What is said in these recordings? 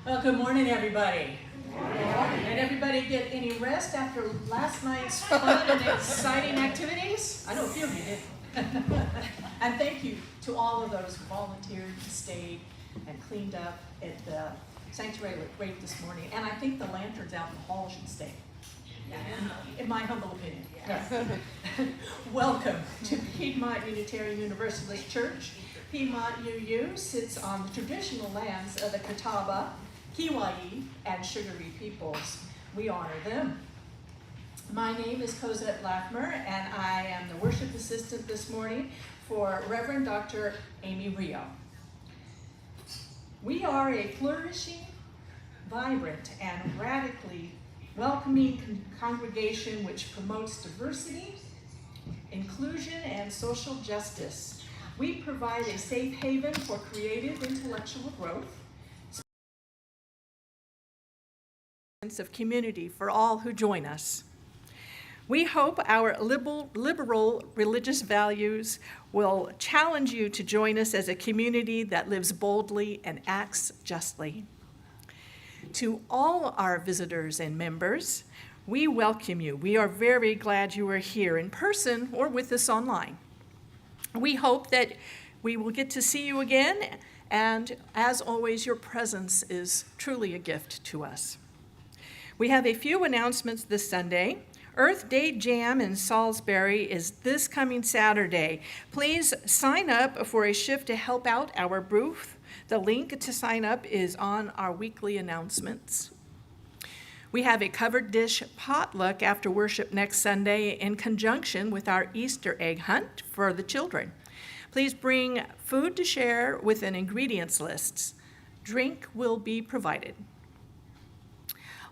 Well, good morning, everybody. Did everybody get any rest after last night's fun and exciting activities? I know a few of you did. And thank you to all of those who volunteered and stayed and cleaned up at the sanctuary. Looked great this morning. And I think the lanterns out in the hall should stay. In my humble opinion. Yes. Welcome to Piedmont Unitarian Universalist Church. Piedmont UU sits on the traditional lands of the Catawba, Kiwayi, and Sugaree peoples. We honor them. My name is Cosette Laffmer, and I am the worship assistant this morning for Reverend Dr. Amy Rio. We are a flourishing, vibrant, and radically welcoming congregation which promotes diversity, inclusion, and social justice. We provide a safe haven for creative intellectual growth, sense of community for all who join us. We hope our liberal religious values will challenge you to join us as a community that lives boldly and acts justly. To all our visitors and members, we welcome you. We are very glad you are here in person or with us online. We hope that we will get to see you again, and as always, your presence is truly a gift to us. We have a few announcements this Sunday. Earth Day Jam in Salisbury is this coming Saturday. Please sign up for a shift to help out our booth. The link to sign up is on our weekly announcements. We have a covered dish potluck after worship next Sunday in conjunction with our Easter egg hunt for the children. Please bring food to share with an ingredients list. Drink will be provided.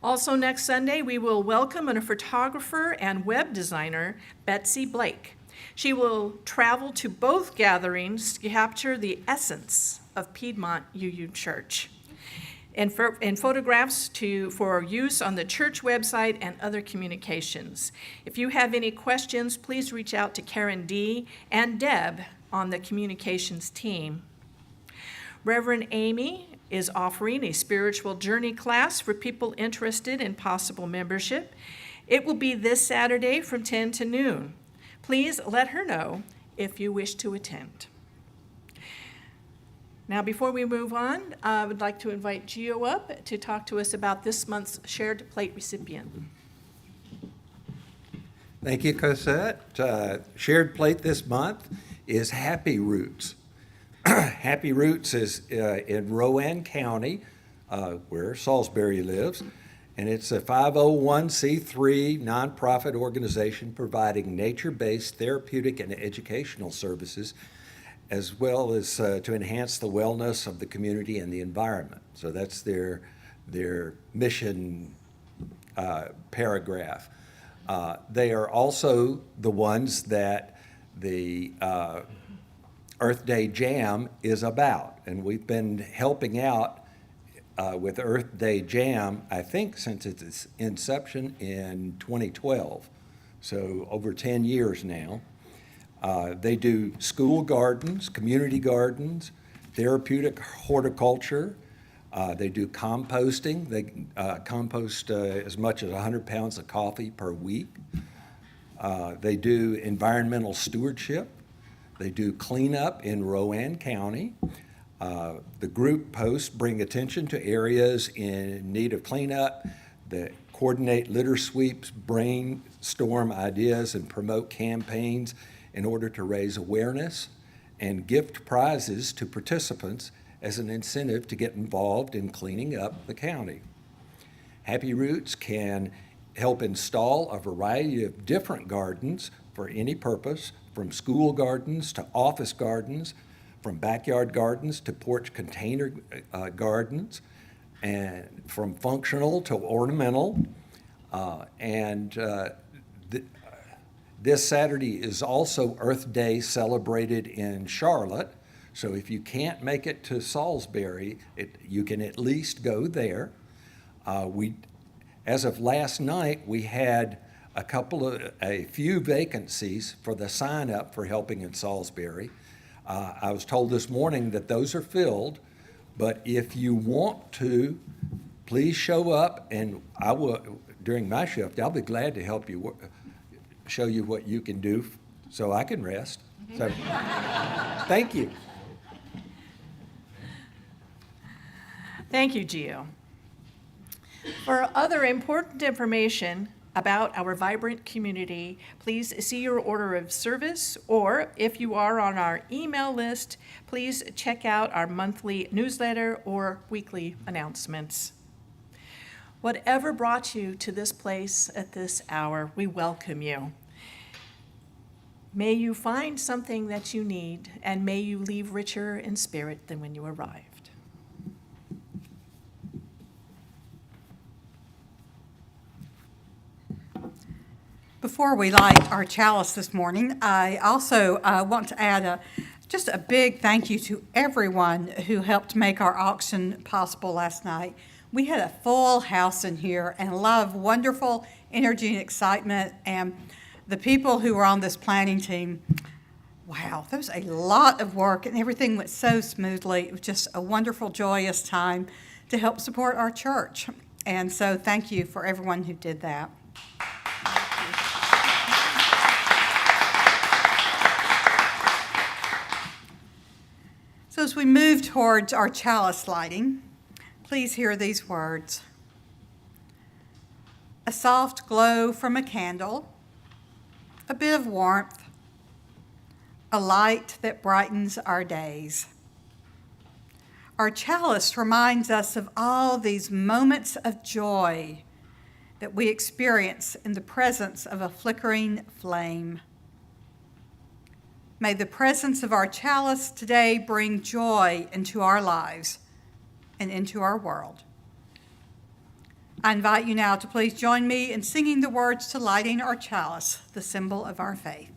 Also next Sunday, we will welcome a photographer and web designer, Betsy Blake. She will travel to both gatherings to capture the essence of Piedmont UU Church and photographs for use on the church website and other communications. If you have any questions, please reach out to Karen D. and Deb on the communications team. Reverend Amy is offering a spiritual journey class for people interested in possible membership. It will be this Saturday from 10 to noon. Please let her know if you wish to attend. Now, before we move on, I would like to invite Gio up to talk to us about this month's shared plate recipient. Thank you, Cosette. Shared plate this month is Happy Roots. Happy Roots is in Rowan County, where Salisbury lives, and it's a 501c3 nonprofit organization providing nature-based therapeutic and educational services, as well as to enhance the wellness of the community and the environment. So that's their mission paragraph. They are also the ones that the Earth Day Jam is about, and we've been helping out with Earth Day Jam, I think, since its inception in 2012, so over 10 years now. They do school gardens, community gardens, therapeutic horticulture. They do composting. They compost as much as 100 pounds of coffee per week. They do environmental stewardship. They do cleanup in Rowan County. The group posts bring attention to areas in need of cleanup, that coordinate litter sweeps, brainstorm ideas, and promote campaigns in order to raise awareness and gift prizes to participants as an incentive to get involved in cleaning up the county. Happy Roots can help install a variety of different gardens for any purpose, from school gardens to office gardens, from backyard gardens to porch container gardens, and from functional to ornamental. This Saturday is also Earth Day celebrated in Charlotte. So if you can't make it to Salisbury, you can at least go there. As of last night, we had a few vacancies for the sign up for Helping in Salisbury. I was told this morning that those are filled, But if you want to, please show up, and I will, during my shift, I'll be glad to help you, show you what you can do so I can rest. So, thank you. Thank you, Gio. For other important information about our vibrant community, please see your order of service, or if you are on our email list, please check out our monthly newsletter or weekly announcements. Whatever brought you to this place at this hour, we welcome you. May you find something that you need, and may you leave richer in spirit than when you arrived. Before we light our chalice this morning, I also want to add just a big thank you to everyone who helped make our auction possible last night. We had a full house in here and a lot of wonderful energy and excitement, and the people who were on this planning team, wow, there was a lot of work and everything went so smoothly. It was just a wonderful, joyous time to help support our church. And so thank you for everyone who did that. So as we move towards our chalice lighting, please hear these words. A soft glow from a candle, a bit of warmth, a light that brightens our days. Our chalice reminds us of all these moments of joy that we experience in the presence of a flickering flame. May the presence of our chalice today bring joy into our lives and into our world. I invite you now to please join me in singing the words to lighting our chalice, the symbol of our faith.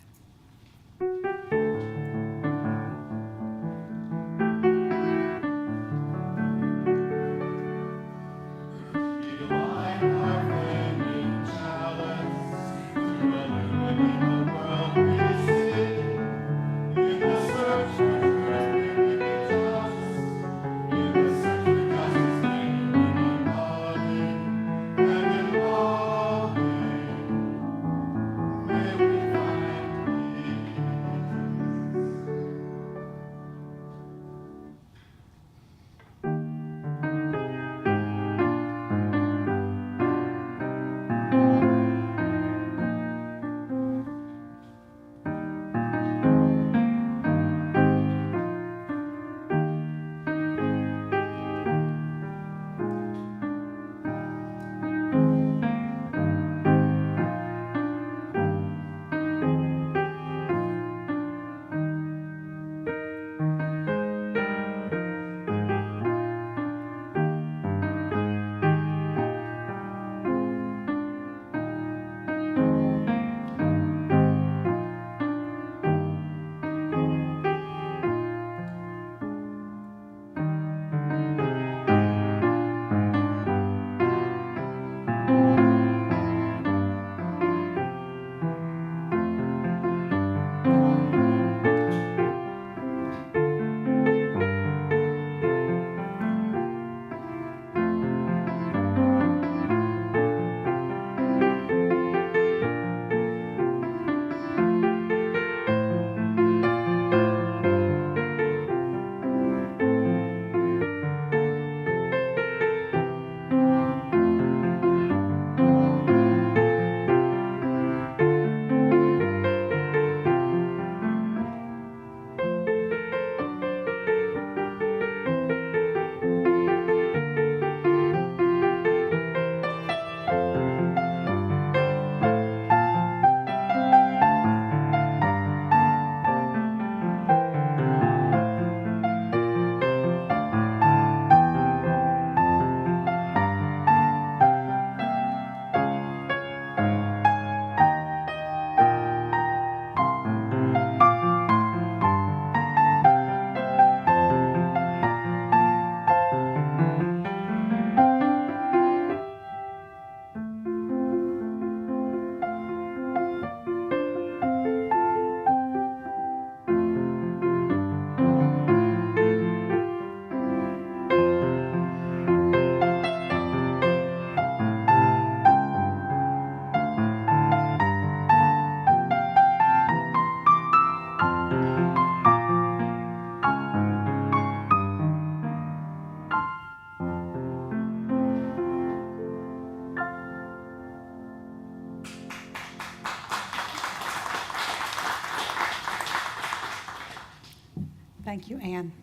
Thank you, Anne.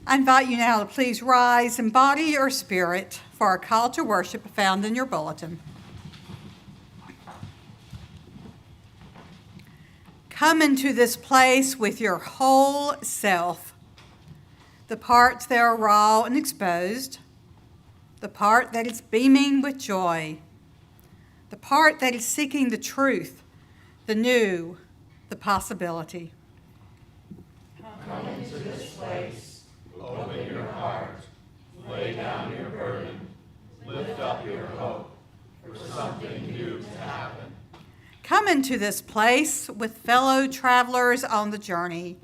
I invite you now to please rise in body or spirit for our call to worship found in your bulletin. Come into this place with your whole self, the parts that are raw and exposed, the part that is beaming with joy, the part that is seeking the truth, the new, the possibility. Come into this place, open your heart, lay down your burden, lift up your hope for something new to happen. Come into this place with fellow travelers on the journey,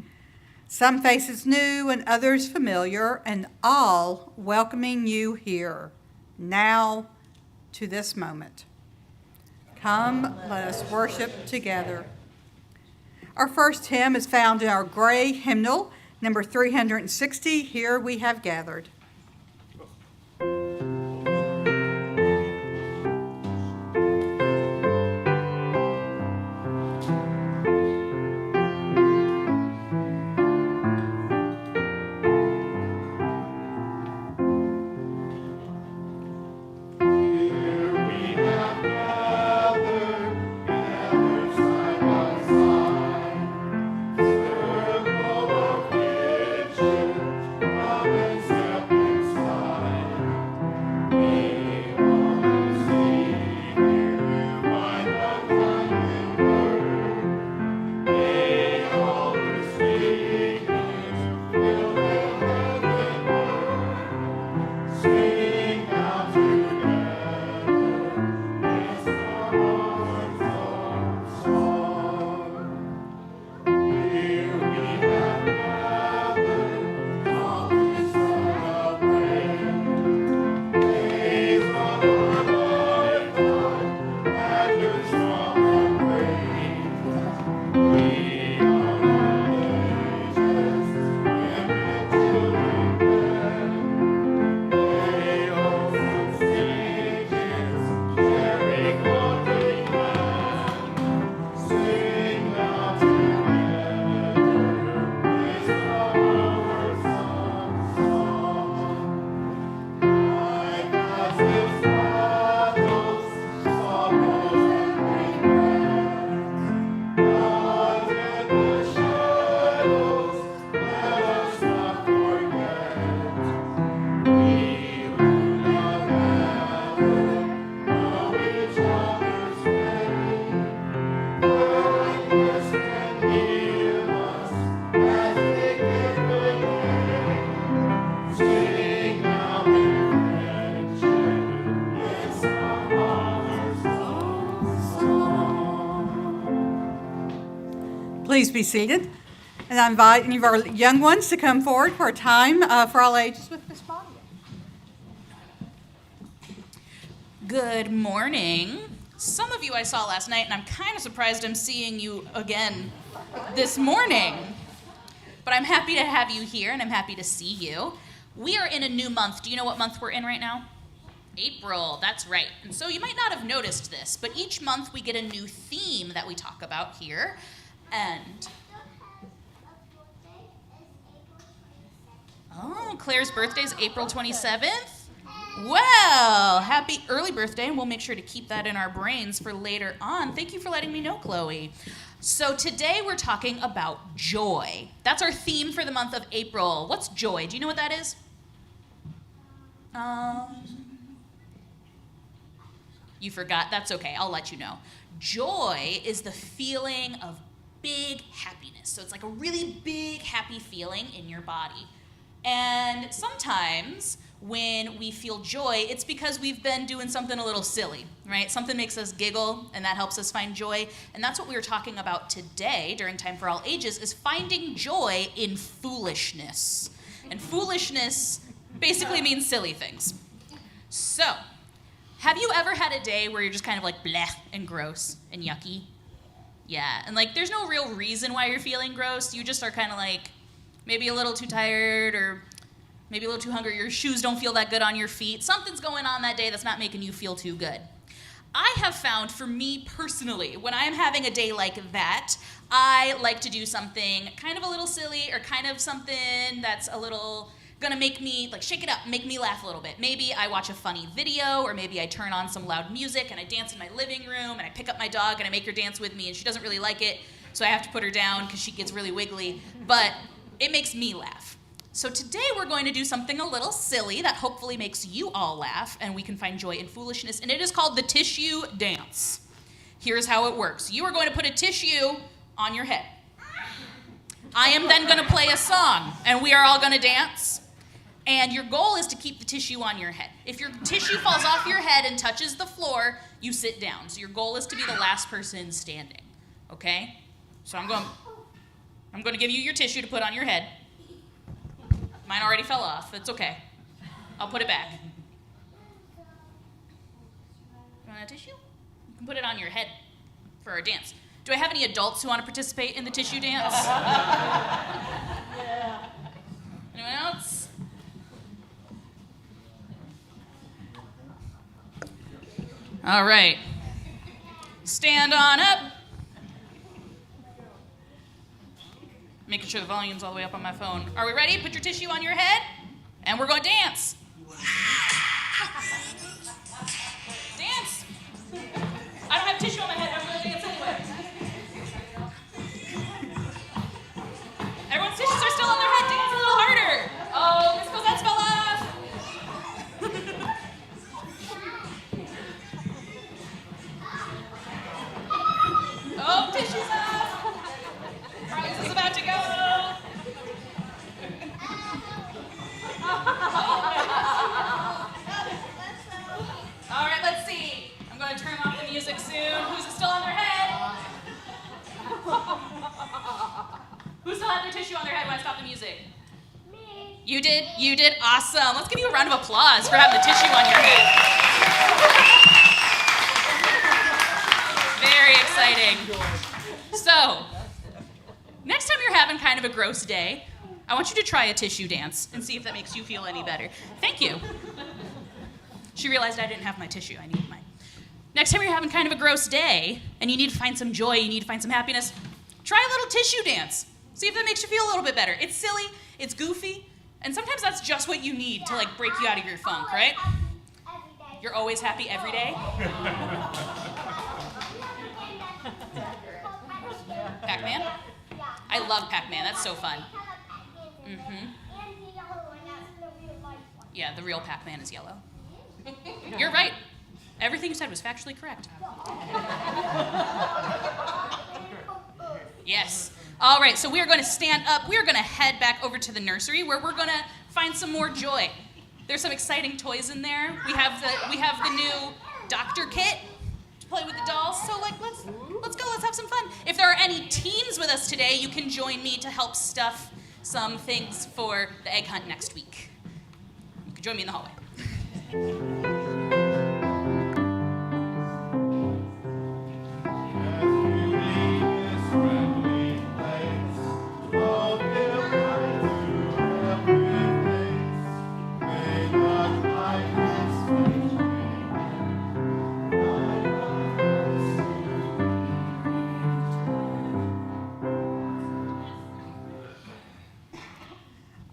some faces new and others familiar, and all welcoming you here, now, to this moment. Come, let us worship together. Our first hymn is found in our gray hymnal, number 360, Here We Have Gathered. Please be seated. And I invite any of our young ones to come forward for a time for all ages with Miss Bonnie. Good morning. Some of you I saw last night, and I'm kind of surprised I'm seeing you again this morning. But I'm happy to have you here, and I'm happy to see you. We are in a new month. Do you know what month we're in right now? April, that's right. And so you might not have noticed this, but each month we get a new theme that we talk about here. And oh, Claire's birthday is April 27th. Well, happy early birthday, and we'll make sure to keep that in our brains for later on. Thank you for letting me know, Chloe. So today we're talking about joy. That's our theme for the month of April. What's joy? Do you know what that is? You forgot? That's okay. I'll let you know. Joy is the feeling of big happiness. So it's like a really big, happy feeling in your body. And sometimes when we feel joy, it's because we've been doing something a little silly, right? Something makes us giggle, and that helps us find joy. And that's what we were talking about today during Time for All Ages, is finding joy in foolishness. And foolishness basically means silly things. So, have you ever had a day where you're just kind of like bleh and gross and yucky? Yeah, and like there's no real reason why you're feeling gross. You just are kind of like maybe a little too tired or maybe a little too hungry. Your shoes don't feel that good on your feet. Something's going on that day that's not making you feel too good. I have found, for me personally, when I am having a day like that, I like to do something kind of a little silly or kind of something that's a little gonna make me, like, shake it up, make me laugh a little bit. Maybe I watch a funny video, or maybe I turn on some loud music and I dance in my living room and I pick up my dog and I make her dance with me and she doesn't really like it, so I have to put her down because she gets really wiggly, but it makes me laugh. So today we're going to do something a little silly that hopefully makes you all laugh and we can find joy in foolishness, and it is called the tissue dance. Here's how it works. You are going to put a tissue on your head. I am then going to play a song, and we are all going to dance. And your goal is to keep the tissue on your head. If your tissue falls off your head and touches the floor, you sit down. So your goal is to be the last person standing, okay? So I'm going to give you your tissue to put on your head. Mine already fell off. That's okay. I'll put it back. You want a tissue? You can put it on your head for our dance. Do I have any adults who want to participate in the tissue dance? Anyone else? All right. Stand on up. Making sure the volume's all the way up on my phone. Are we ready? Put your tissue on your head, and we're going to dance. Dance. I don't have tissue on my head, but I'm going to dance anyway. Everyone's tissues are still on their head. Dance a little harder. Oh, Miss Cosette's fell off. Oh, tissue's off. Carlos is about to go. All right, let's see. I'm going to turn off the music soon. Who's still on their head? Who still had their tissue on their head when I stopped the music? Me. You did? You did? Awesome. Let's give you a round of applause for having the tissue on your head. Very exciting. So, next time you're having kind of a gross day, I want you to try a tissue dance and see if that makes you feel any better. Thank you. She realized I didn't have my tissue. I needed mine. Next time you're having kind of a gross day and you need to find some joy, you need to find some happiness, try a little tissue dance. See if that makes you feel a little bit better. It's silly, it's goofy, and sometimes that's just what you need to, like, break you out of your funk, right? You're always happy every day? Pac-Man? I love Pac-Man. That's so fun. Mm-hmm. Yeah, the real Pac-Man is yellow. You're right. Everything you said was factually correct. Yes. All right, so we are going to stand up. We are going to head back over to the nursery where we're going to find some more joy. There's some exciting toys in there. We have the new doctor kit to play with the dolls. So, like, let's go. Let's have some fun. If there are any teens with us today, you can join me to help stuff some things for the egg hunt next week. You can join me in the hallway.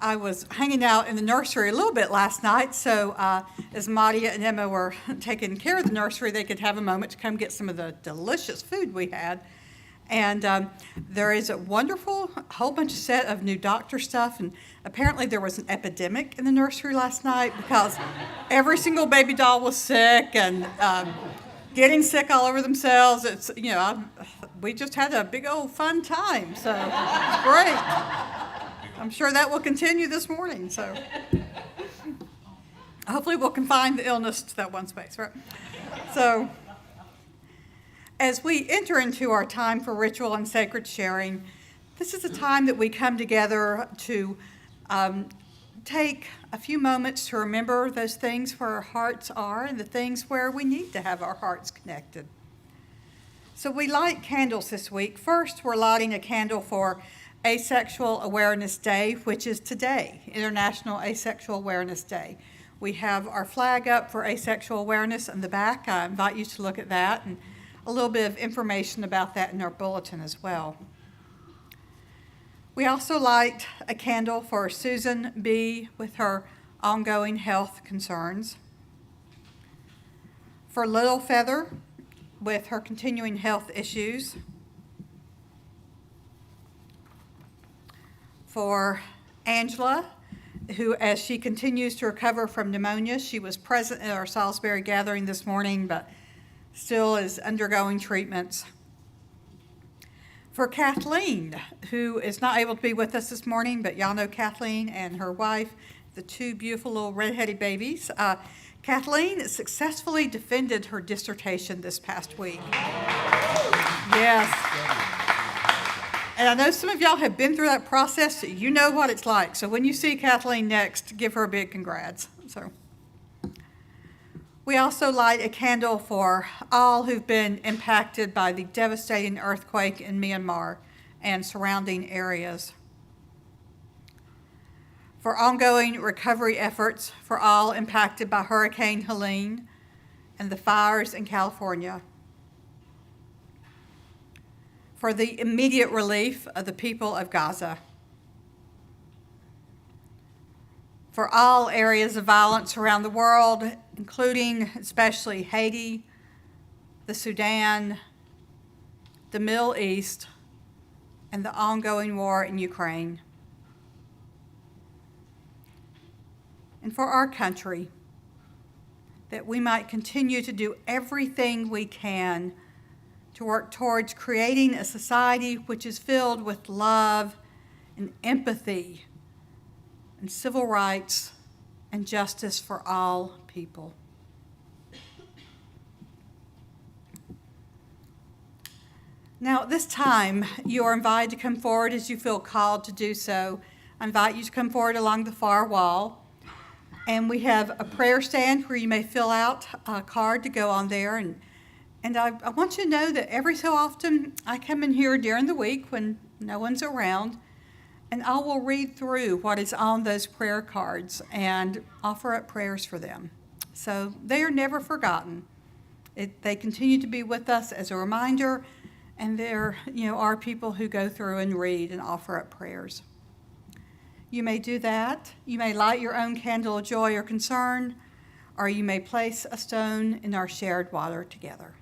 I was hanging out in the nursery a little bit last night, so as Madia and Emma were taking care of the nursery, they could have a moment to come get some of the delicious food we had. And there is a wonderful whole bunch of set of new doctor stuff, and apparently there was an epidemic in the nursery last night because every single baby doll was sick and getting sick all over themselves. It's, we just had a big old fun time, so it's great. I'm sure that will continue this morning, so hopefully we'll confine the illness to that one space, right? So as we enter into our time for ritual and sacred sharing, this is a time that we come together to take a few moments to remember those things where our hearts are and the things where we need to have our hearts connected. So we light candles this week. First, we're lighting a candle for Asexual Awareness Day, which is today, International Asexual Awareness Day. We have our flag up for asexual awareness in the back. I invite you to look at that, and a little bit of information about that in our bulletin as well. We also light a candle for Susan B. with her ongoing health concerns. For Little Feather with her continuing health issues. For Angela, who, as she continues to recover from pneumonia, she was present at our Salisbury gathering this morning, but still is undergoing treatments. For Kathleen, who is not able to be with us this morning, but y'all know Kathleen and her wife, the two beautiful little redheaded babies. Kathleen successfully defended her dissertation this past week. Yes. And I know some of y'all have been through that process, so you know what it's like. So when you see Kathleen next, give her a big congrats. So we also light a candle for all who've been impacted by the devastating earthquake in Myanmar and surrounding areas. For ongoing recovery efforts for all impacted by Hurricane Helene and the fires in California. For the immediate relief of the people of Gaza. For all areas of violence around the world, including especially Haiti, the Sudan, the Middle East, and the ongoing war in Ukraine. And for our country, that we might continue to do everything we can to work towards creating a society which is filled with love and empathy and civil rights and justice for all people. Now, at this time, you are invited to come forward as you feel called to do so. I invite you to come forward along the far wall. And we have a prayer stand where you may fill out a card to go on there. And I want you to know that every so often I come in here during the week when no one's around, and I will read through what is on those prayer cards and offer up prayers for them. So they are never forgotten. They continue to be with us as a reminder, and there are people who go through and read and offer up prayers. You may do that. You may light your own candle of joy or concern, or you may place a stone in our shared water together.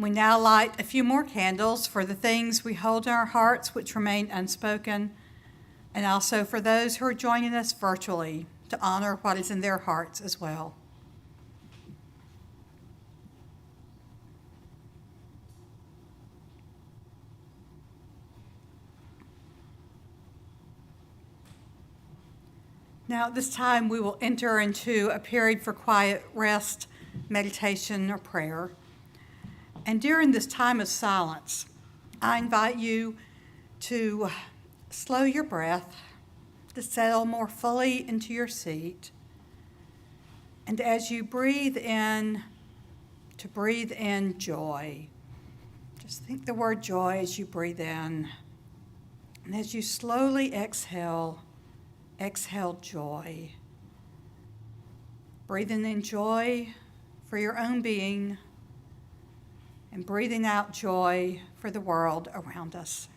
We now light a few more candles for the things we hold in our hearts which remain unspoken, and also for those who are joining us virtually to honor what is in their hearts as well. Now, at this time, we will enter into a period for quiet rest, meditation, or prayer. And during this time of silence, I invite you to slow your breath, to settle more fully into your seat. And as you breathe in, to breathe in joy. Just think the word joy as you breathe in. And as you slowly exhale, exhale joy. Breathing in joy for your own being and breathing out joy for the world around us.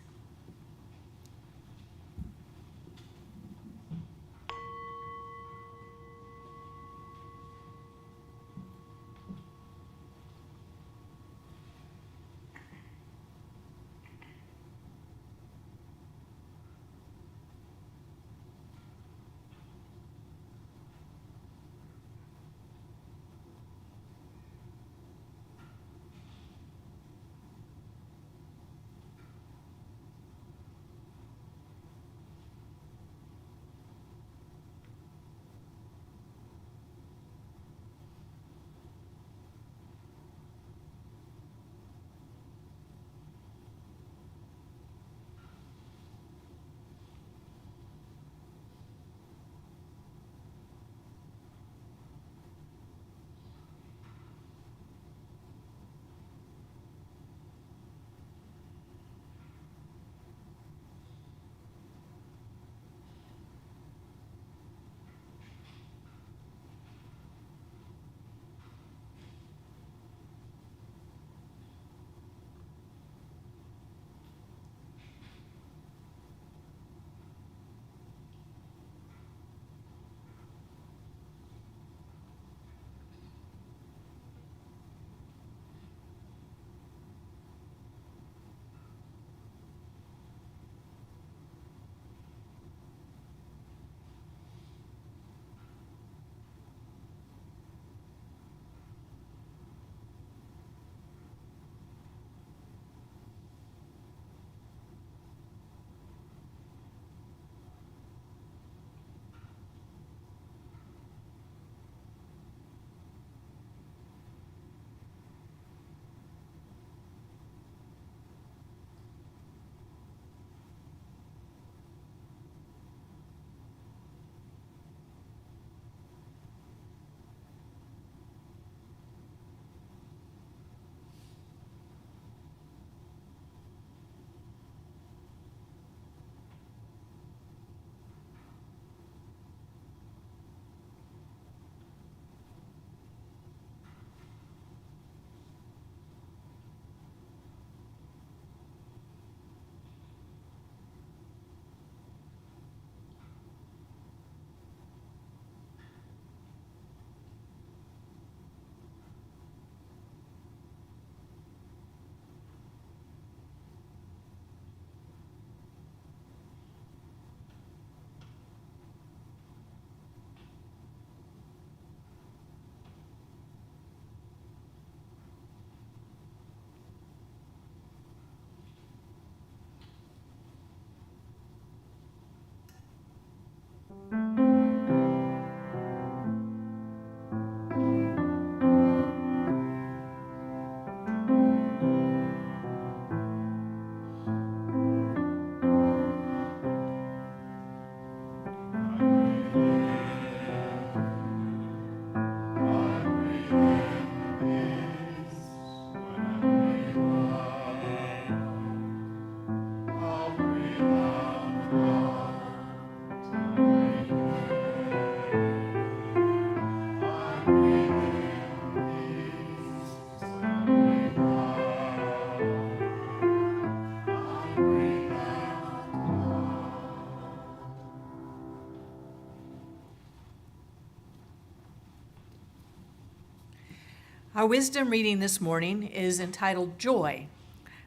Our wisdom reading this morning is entitled Joy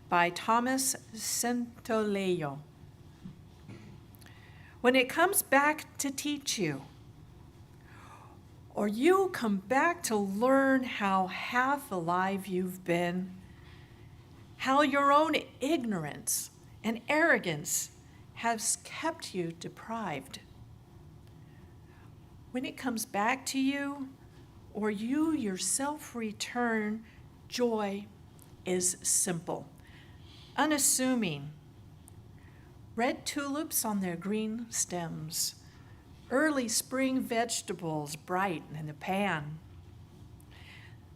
by Thomas Centolello. When it comes back to teach you, or you come back to learn how half alive you've been, how your own ignorance and arrogance has kept you deprived. When it comes back to you, or you yourself return, joy is simple, unassuming. Red tulips on their green stems, early spring vegetables bright in the pan,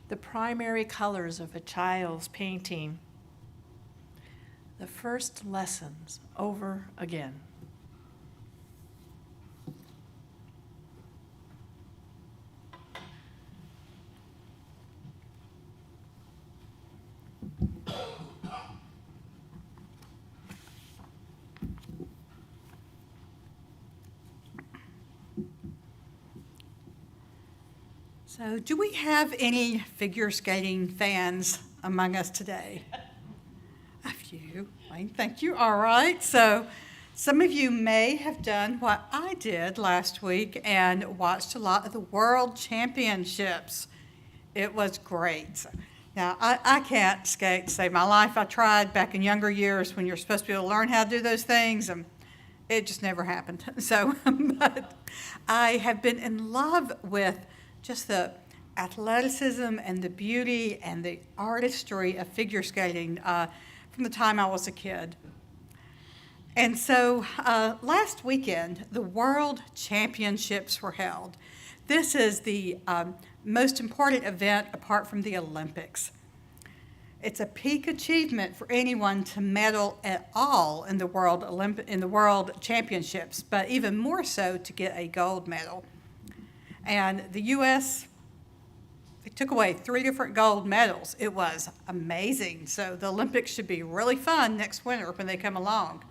the primary colors of a child's painting, the first lessons over again. So, do we have any figure skating fans among us today? A few. Thank you. All right. So, some of you may have done what I did last week and watched a lot of the World Championships. It was great. Now, I can't skate to save my life. I tried back in younger years when you're supposed to be able to learn how to do those things, and it just never happened. So, but I have been in love with just the athleticism and the beauty and the artistry of figure skating from the time I was a kid. And so last weekend, the World Championships were held. This is the most important event apart from the Olympics. It's a peak achievement for anyone to medal at all in the World Championships, but even more so to get a gold medal. And the U.S., they took away 3 different gold medals. It was amazing. So the Olympics should be really fun next winter when they come along.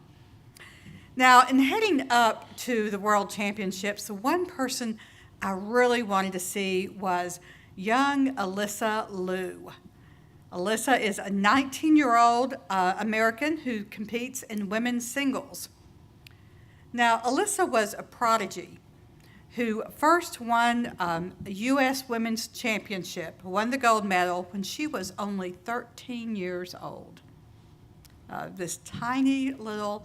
Now, in heading up to the World Championships, the one person I really wanted to see was young Alyssa Liu. Alyssa is a 19-year-old American who competes in women's singles. Now, Alyssa was a prodigy who first won a U.S. Women's Championship, won the gold medal when she was only 13 years old. This tiny little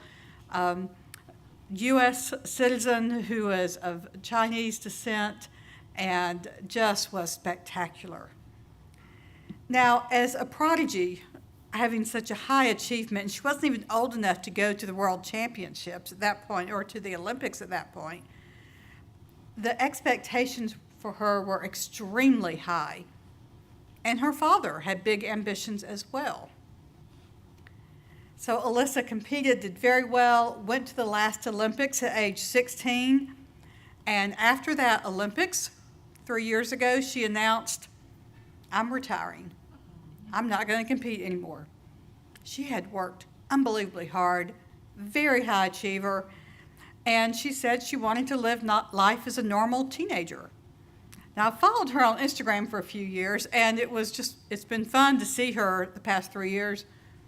U.S. citizen who was of Chinese descent and just was spectacular. Now, as a prodigy, having such a high achievement, she wasn't even old enough to go to the World Championships at that point or to the Olympics at that point. The expectations for her were extremely high, and her father had big ambitions as well. So Alyssa competed, did very well, went to the last Olympics at age 16, and after that Olympics, 3 years ago, she announced, "I'm retiring. I'm not going to compete anymore." She had worked unbelievably hard, very high achiever, and she said she wanted to live life as a normal teenager. Now, I followed her on Instagram for a few years, and it's been fun to see her the past 3 years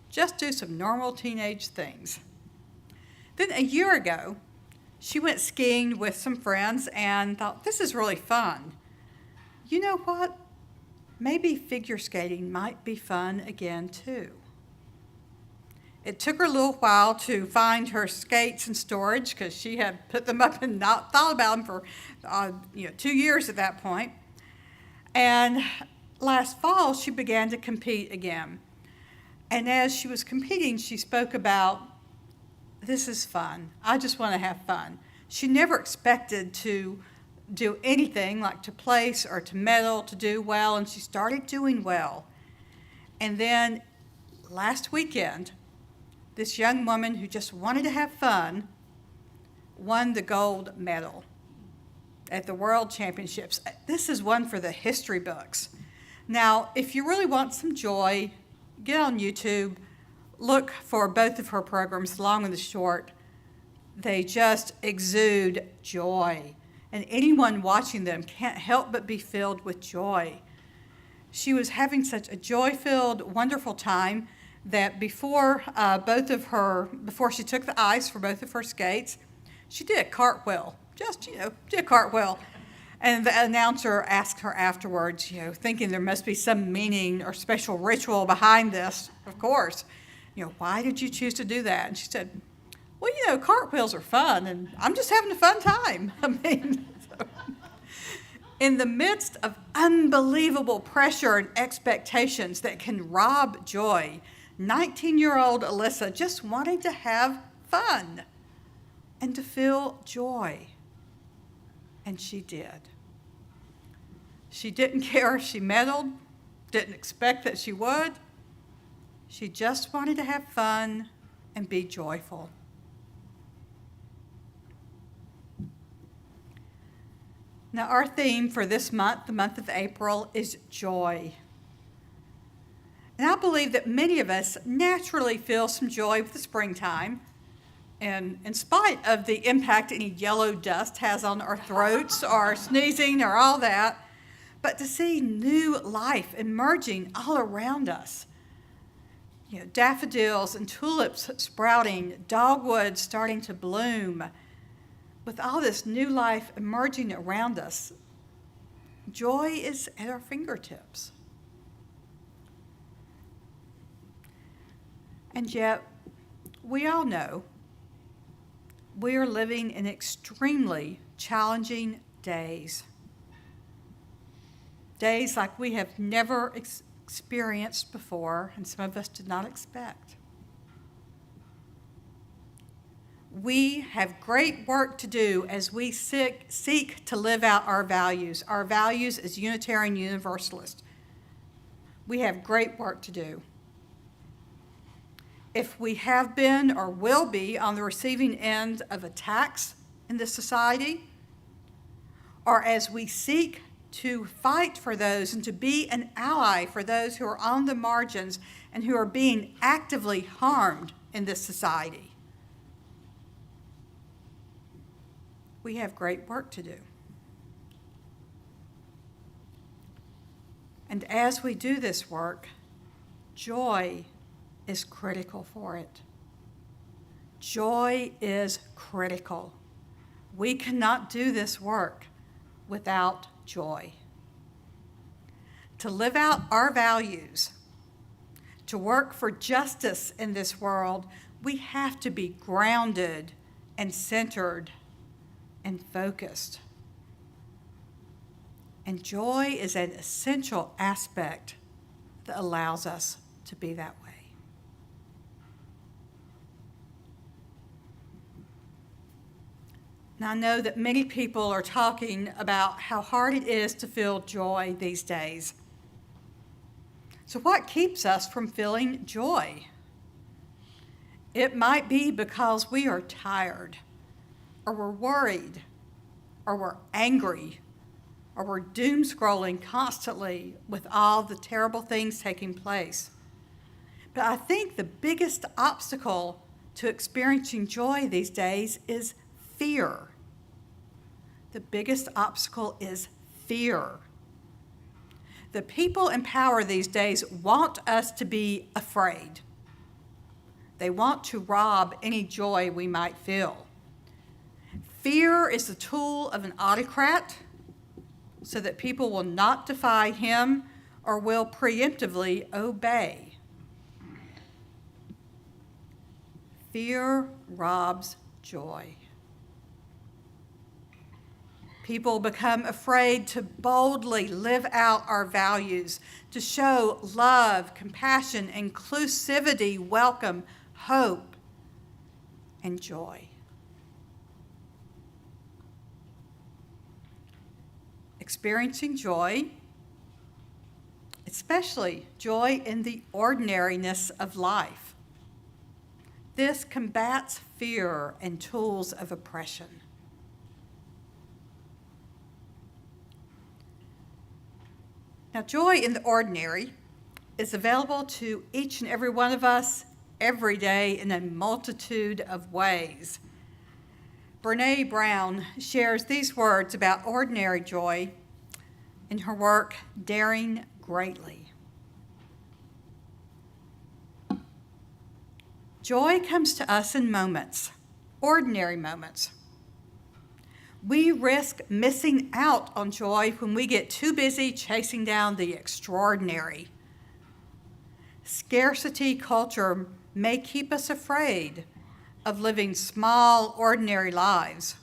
just do some normal teenage things. Then a year ago, she went skiing with some friends and thought, this is really fun. You know what? Maybe figure skating might be fun again, too. It took her a little while to find her skates in storage because she had put them up and not thought about them for 2 years at that point. And last fall, she began to compete again. And as she was competing, she spoke about, this is fun. I just want to have fun. She never expected to do anything like to place or to medal, to do well, and she started doing well. And then last weekend, this young woman who just wanted to have fun won the gold medal at the World Championships. This is one for the history books. Now, if you really want some joy, get on YouTube, look for both of her programs, the long and the short. They just exude joy. And anyone watching them can't help but be filled with joy. She was having such a joy-filled, wonderful time that before she took the ice for both of her skates, she did a cartwheel, did a cartwheel. And the announcer asked her afterwards, thinking there must be some meaning or special ritual behind this, of course. Why did you choose to do that? And she said, well, cartwheels are fun, and I'm just having a fun time. In the midst of unbelievable pressure and expectations that can rob joy, 19-year-old Alyssa just wanted to have fun and to feel joy. And she did. She didn't care if she meddled, didn't expect that she would. She just wanted to have fun and be joyful. Now, our theme for this month, the month of April, is joy. And I believe that many of us naturally feel some joy with the springtime. And in spite of the impact any yellow dust has on our throats or sneezing or all that, but to see new life emerging all around us. Daffodils and tulips sprouting, dogwoods starting to bloom. With all this new life emerging around us, joy is at our fingertips. And yet, we all know we are living in extremely challenging days. Days like we have never experienced before, and some of us did not expect. We have great work to do as we seek to live out our values as Unitarian Universalists. We have great work to do. If we have been or will be on the receiving end of attacks in this society, or as we seek to fight for those and to be an ally for those who are on the margins and who are being actively harmed in this society, we have great work to do. And as we do this work, joy is critical for it. Joy is critical. We cannot do this work without joy. To live out our values, to work for justice in this world, we have to be grounded and centered and focused. And joy is an essential aspect that allows us to be that way. Now, I know that many people are talking about how hard it is to feel joy these days. So what keeps us from feeling joy? It might be because we are tired, or we're worried, or we're angry, or we're doom scrolling constantly with all the terrible things taking place. But I think the biggest obstacle to experiencing joy these days is fear. The biggest obstacle is fear. The people in power these days want us to be afraid. They want to rob any joy we might feel. Fear is the tool of an autocrat so that people will not defy him or will preemptively obey. Fear robs joy. People become afraid to boldly live out our values, to show love, compassion, inclusivity, welcome, hope, and joy. Experiencing joy, especially joy in the ordinariness of life. This combats fear and tools of oppression. Now, joy in the ordinary is available to each and every one of us every day in a multitude of ways. Brene Brown shares these words about ordinary joy in her work, Daring greatly. Joy comes to us in moments, ordinary moments. We risk missing out on joy when we get too busy chasing down the extraordinary. Scarcity culture may keep us afraid of living small, ordinary lives.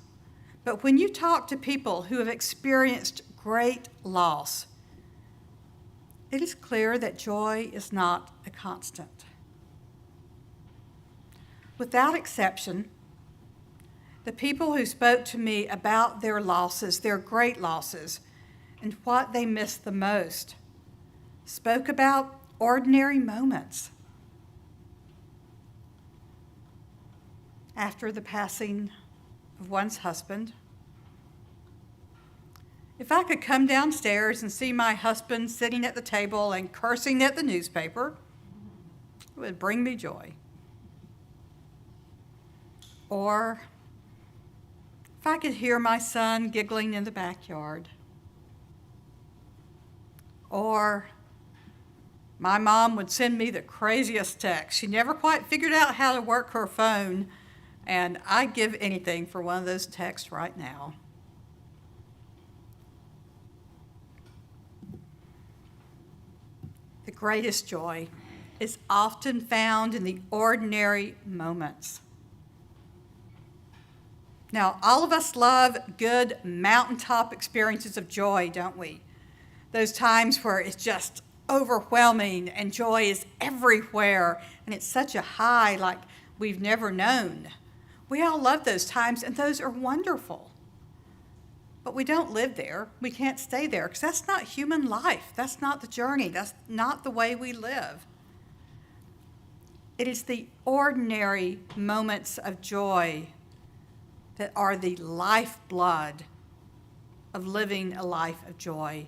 But when you talk to people who have experienced great loss, it is clear that joy is not a constant. Without exception, the people who spoke to me about their losses, their great losses, and what they missed the most, spoke about ordinary moments. After the passing of one's husband, if I could come downstairs and see my husband sitting at the table and cursing at the newspaper, it would bring me joy. Or if I could hear my son giggling in the backyard. Or my mom would send me the craziest text. She never quite figured out how to work her phone, and I'd give anything for one of those texts right now. The greatest joy is often found in the ordinary moments. Now, all of us love good mountaintop experiences of joy, don't we? Those times where it's just overwhelming and joy is everywhere and it's such a high like we've never known. We all love those times and those are wonderful. But we don't live there. We can't stay there because that's not human life. That's not the journey. That's not the way we live. It is the ordinary moments of joy that are the lifeblood of living a life of joy.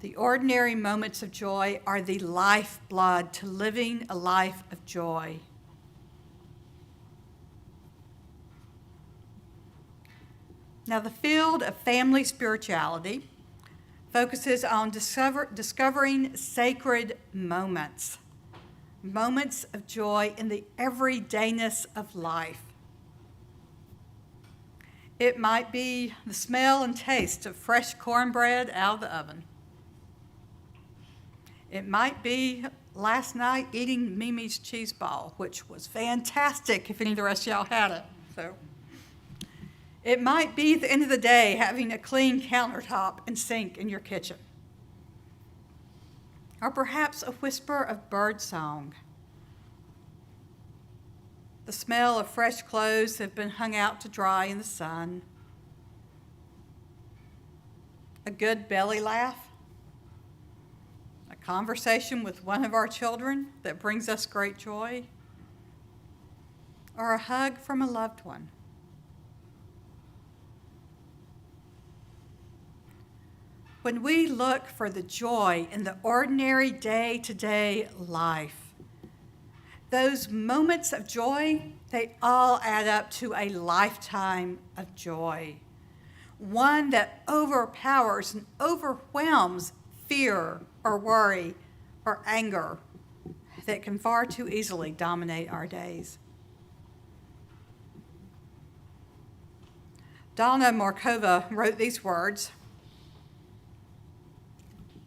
The ordinary moments of joy are the lifeblood to living a life of joy. Now, the field of family spirituality focuses on discovering sacred moments. Moments of joy in the everydayness of life. It might be the smell and taste of fresh cornbread out of the oven. It might be last night eating Mimi's cheese ball, which was fantastic if any of the rest of y'all had it. So, it might be at the end of the day having a clean countertop and sink in your kitchen. Or perhaps a whisper of birdsong. The smell of fresh clothes that have been hung out to dry in the sun. A good belly laugh. A conversation with one of our children that brings us great joy. Or a hug from a loved one. When we look for the joy in the ordinary day-to-day life, those moments of joy, they all add up to a lifetime of joy. One that overpowers and overwhelms fear or worry or anger that can far too easily dominate our days. Donna Markova wrote these words.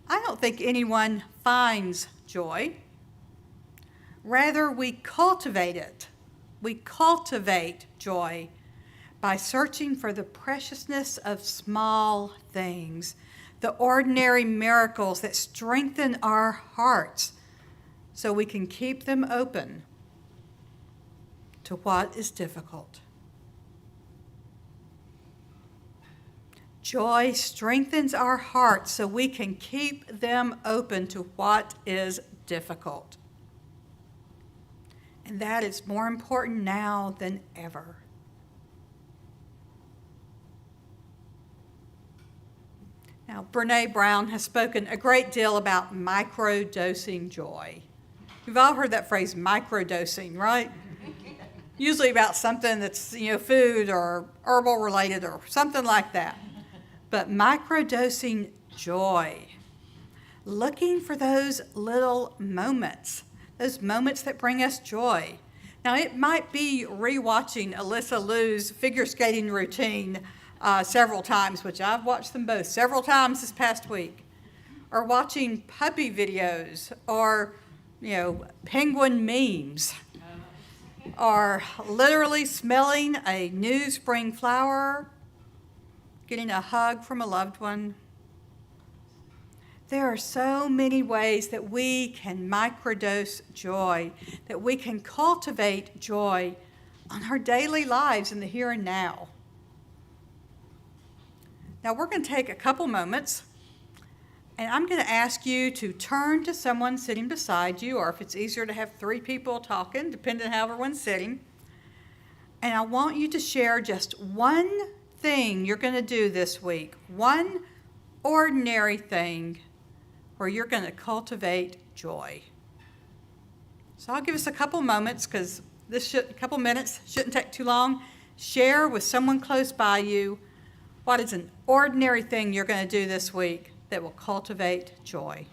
I don't think anyone finds joy. Rather, we cultivate it. We cultivate joy by searching for the preciousness of small things, the ordinary miracles that strengthen our hearts so we can keep them open to what is difficult. Joy strengthens our hearts so we can keep them open to what is difficult. And that is more important now than ever. Now, Brene Brown has spoken a great deal about microdosing joy. You've all heard that phrase, microdosing, right? Usually about something that's, food or herbal related or something like that. But microdosing joy. Looking for those little moments, those moments that bring us joy. Now, it might be rewatching Alyssa Liu's figure skating routine several times, which I've watched them both several times this past week, or watching puppy videos, or, penguin memes, or literally smelling a new spring flower, getting a hug from a loved one. There are so many ways that we can microdose joy, that we can cultivate joy on our daily lives in the here and now. Now we're going to take a couple moments, and I'm going to ask you to turn to someone sitting beside you, or if it's easier to have 3 people talking, depending on how everyone's sitting. And I want you to share just one thing you're going to do this week, one ordinary thing where you're going to cultivate joy. So I'll give us a couple moments, because a couple minutes shouldn't take too long. Share with someone close by you what is an ordinary thing you're going to do this week that will cultivate joy.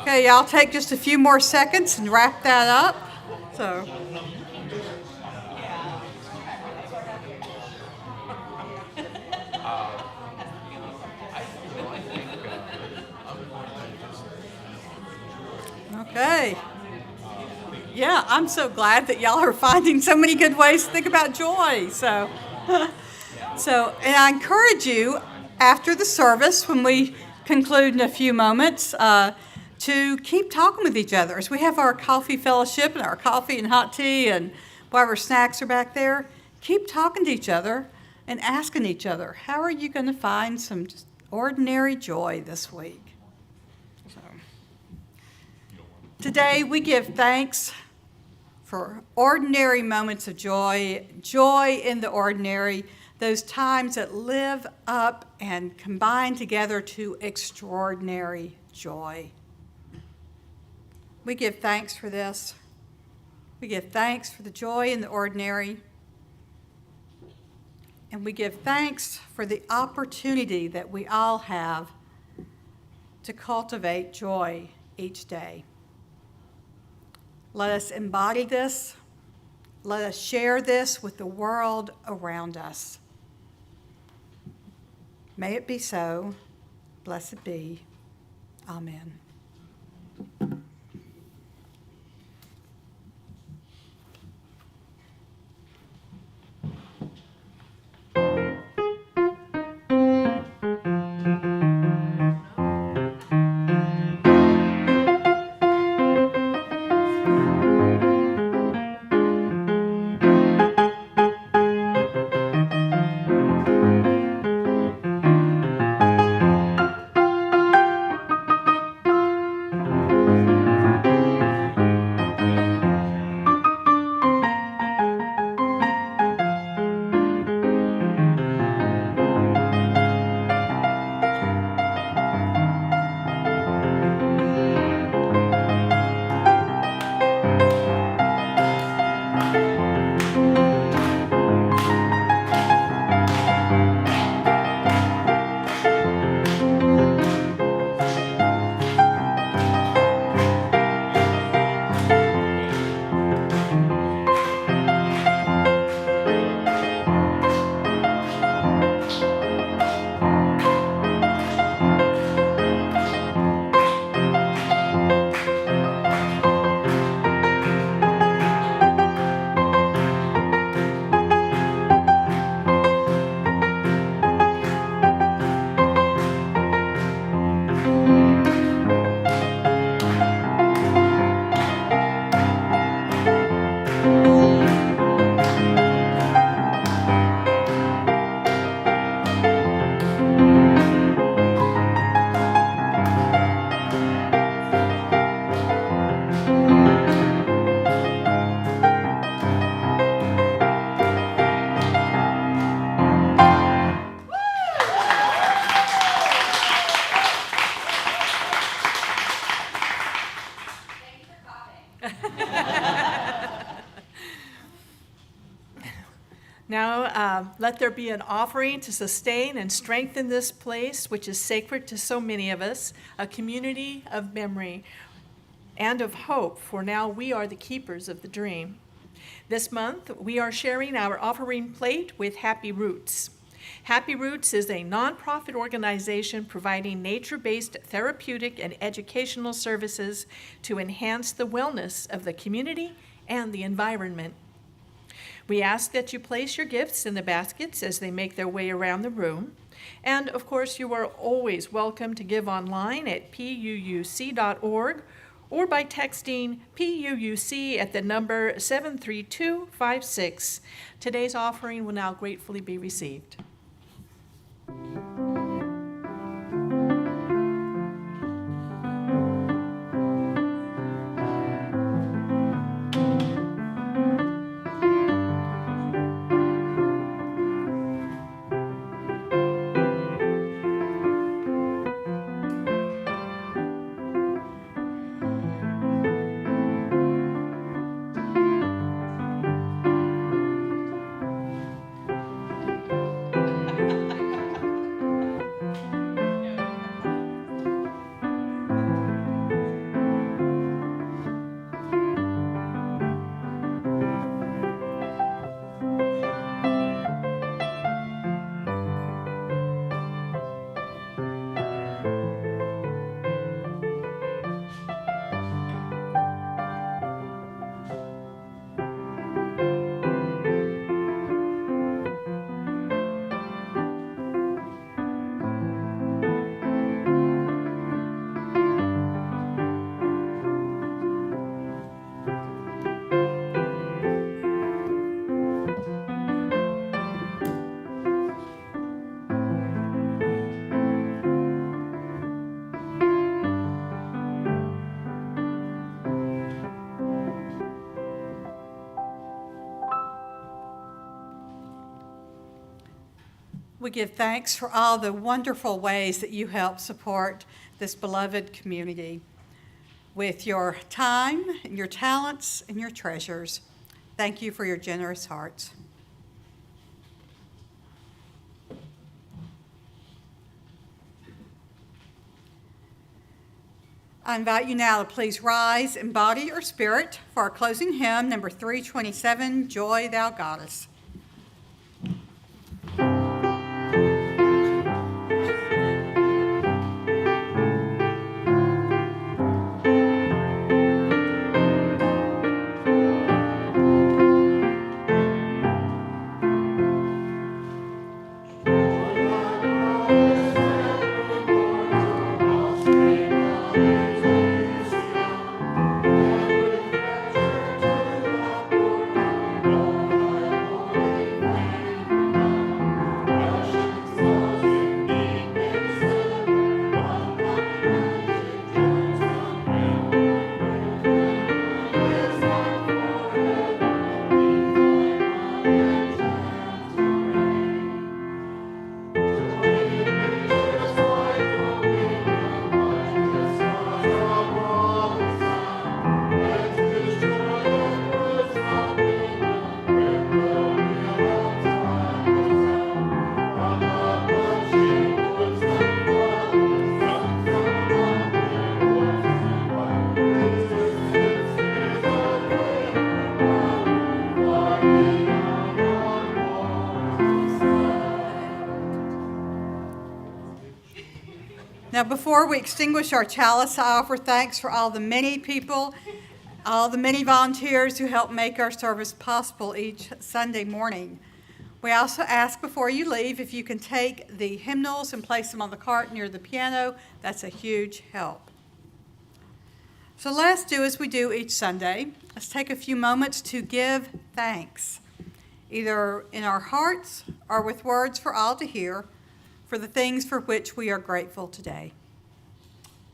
Okay, I'll take just a few more seconds and wrap that up. So. Okay. Yeah, I'm so glad that y'all are finding so many good ways to think about joy. So, and I encourage you, after the service, when we conclude in a few moments, to keep talking with each other. As we have our coffee fellowship and our coffee and hot tea and whatever snacks are back there, keep talking to each other and asking each other, how are you going to find some just ordinary joy this week? So, today we give thanks for ordinary moments of joy, joy in the ordinary, those times that live up and combine together to extraordinary joy. We give thanks for this. We give thanks for the joy in the ordinary. And we give thanks for the opportunity that we all have to cultivate joy each day. Let us embody this. Let us share this with the world around us. May it be so. Blessed be. Amen. Now, let there be an offering to sustain and strengthen this place, which is sacred to so many of us, a community of memory and of hope, for now we are the keepers of the dream. This month, we are sharing our offering plate with Happy Roots. Happy Roots is a nonprofit organization providing nature-based therapeutic and educational services to enhance the wellness of the community and the environment. We ask that you place your gifts in the baskets as they make their way around the room. And of course, you are always welcome to give online at puuc.org or by texting PUUC at the number 73256. Today's offering will now gratefully be received. We give thanks for all the wonderful ways that you help support this beloved community with your time, and your talents, and your treasures. Thank you for your generous hearts. I invite you now to please rise in body or spirit for our closing hymn, number 327, Joy Thou Goddess. Now, before we extinguish our chalice, I offer thanks for all the many people, all the many volunteers who help make our service possible each Sunday morning. We also ask before you leave if you can take the hymnals and place them on the cart near the piano. That's a huge help. So let's do as we do each Sunday. Let's take a few moments to give thanks, either in our hearts or with words for all to hear, for the things for which we are grateful today.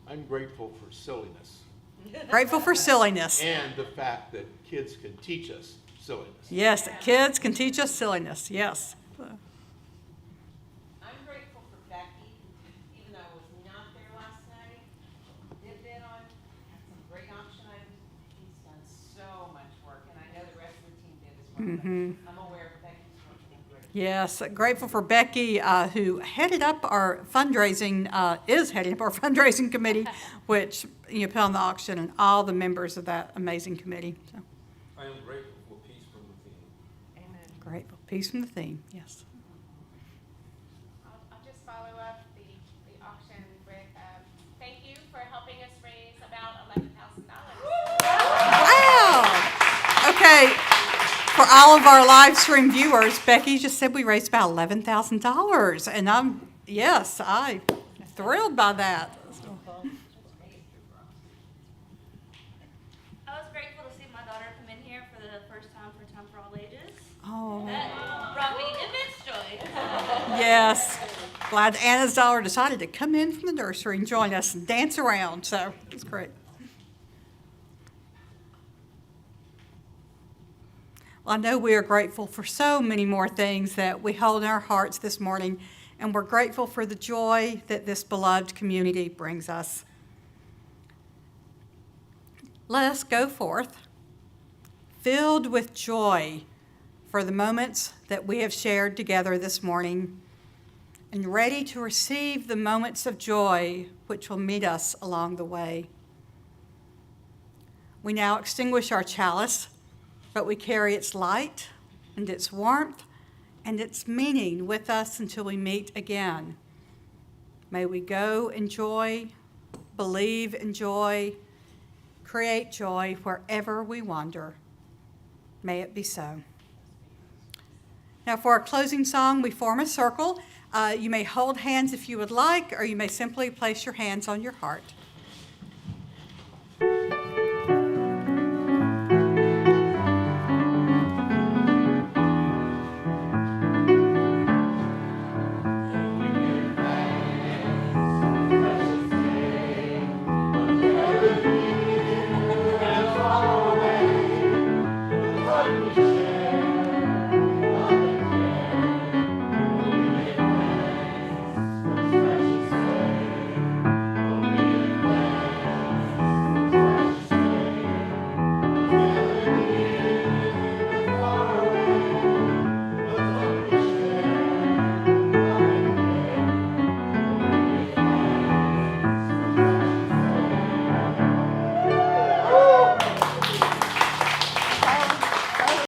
I'm grateful for silliness. Grateful for silliness. And the fact that kids can teach us silliness. Yes, that kids can teach us silliness, yes. I'm grateful for Becky, even though I was not there last night. Dipped in on, had some great option items. He's done so much work, and I know the rest of the team did as well. But I'm aware of Becky's work. Yes, grateful for Becky, who headed up our fundraising, is heading up our fundraising committee, which, you know, put on the auction, and all the members of that amazing committee. So, I am grateful for peace from within. grateful. Peace from the theme, yes. I'll just follow up the auction with, thank you for helping us raise about $11,000. Wow! Okay, for all of our live stream viewers, Becky just said we raised about $11,000, and I'm thrilled by that. I was grateful to see my daughter come in here for the first time for Time for All Ages. Oh, That brought me immense joy. yes. Glad Anna's daughter decided to come in from the nursery and join us and dance around, so it's great. Well, I know we are grateful for so many more things that we hold in our hearts this morning, and we're grateful for the joy that this beloved community brings us. Let us go forth, filled with joy for the moments that we have shared together this morning, and ready to receive the moments of joy which will meet us along the way. We now extinguish our chalice, but we carry its light and its warmth and its meaning with us until we meet again. May we go in joy, believe in joy, create joy wherever we wander. May it be so. Now for our closing song, we form a circle. You may hold hands if you would like, or you may simply place your hands on your heart.